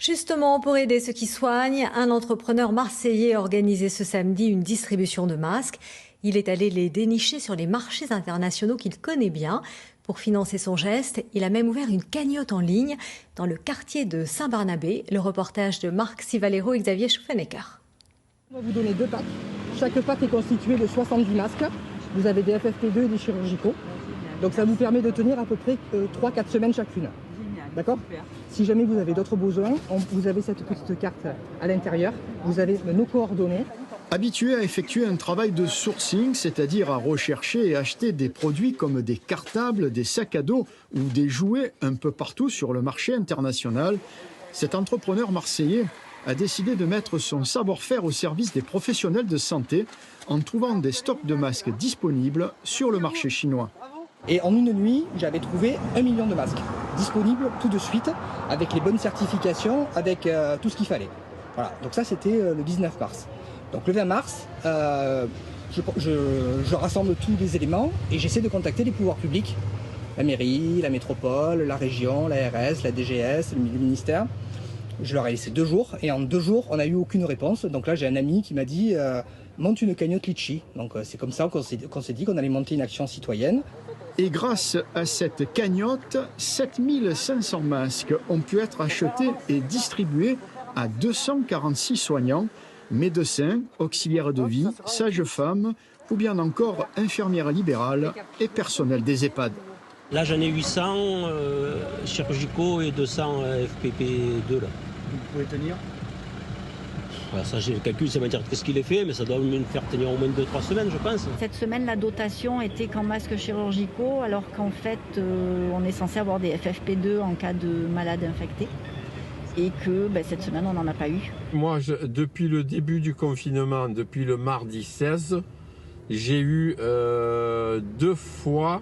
Justement, pour aider ceux qui soignent, un entrepreneur marseillais a organisé ce samedi une distribution de masques. Il est allé les dénicher sur les marchés internationaux qu'il connaît bien. Pour financer son geste, il a même ouvert une cagnotte en ligne dans le quartier de Saint-Barnabé. Le reportage de Marc Civalero et Xavier Schufenecker. On va vous donner 2 packs. Chaque pack est constitué de 70 masques. Vous avez des FFP2 et des chirurgicaux. Donc ça vous permet de tenir à peu près 3-4 semaines chacune. D'accord ? Si jamais vous avez d'autres besoins, vous avez cette petite carte à l'intérieur. Vous avez nos coordonnées. Habitué à effectuer un travail de sourcing, c'est-à-dire à rechercher et acheter des produits comme des cartables, des sacs à dos ou des jouets un peu partout sur le marché international, cet entrepreneur marseillais a décidé de mettre son savoir-faire au service des professionnels de santé en trouvant des stocks de masques disponibles sur le marché chinois. Et en une nuit, j'avais trouvé 1 million de masques disponibles tout de suite, avec les bonnes certifications, avec tout ce qu'il fallait. Voilà, donc ça c'était le 19 mars. Donc le 20 mars, je rassemble tous les éléments et j'essaie de contacter les pouvoirs publics, la mairie, la métropole, la région, l'ARS, la DGS, le ministère. Je leur ai laissé 2 jours et en 2 jours, on n'a eu aucune réponse. Donc là, j'ai un ami qui m'a dit monte une cagnotte Litchi. Donc c'est comme ça qu'on s'est dit qu'on allait monter une action citoyenne. Et grâce à cette cagnotte, 7500 masques ont pu être achetés et distribués à 246 soignants, médecins, auxiliaires de vie, sages-femmes ou bien encore infirmières libérales et personnel des EHPAD. Là, j'en ai 800 chirurgicaux et 200 FPP2. Là. Vous pouvez tenir? Voilà, ça, j'ai le calcul, c'est matière qu'est-ce qu'il est fait, mais ça doit me faire tenir au moins 2-3 semaines, je pense. Cette semaine, la dotation était qu'en masques chirurgicaux, alors qu'en fait, on est censé avoir des FFP2 en cas de malade infecté. Et que cette semaine, on n'en a pas eu. Moi, depuis le début du confinement, depuis le mardi 16, j'ai eu 2 fois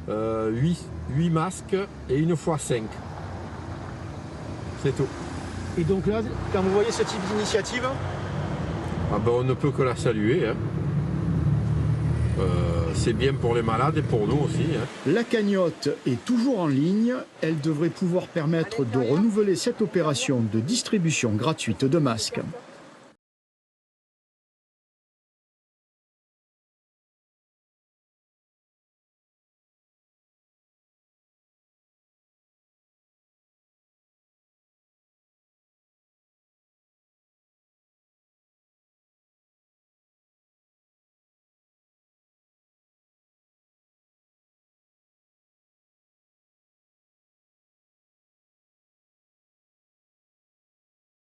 8 masques et 1 fois 5. C'est tout. Et donc là, quand vous voyez ce type d'initiative, on ne peut que la saluer. Hein. C'est bien pour les malades et pour nous aussi. Hein. La cagnotte est toujours en ligne. Elle devrait pouvoir permettre de renouveler cette opération de distribution gratuite de masques.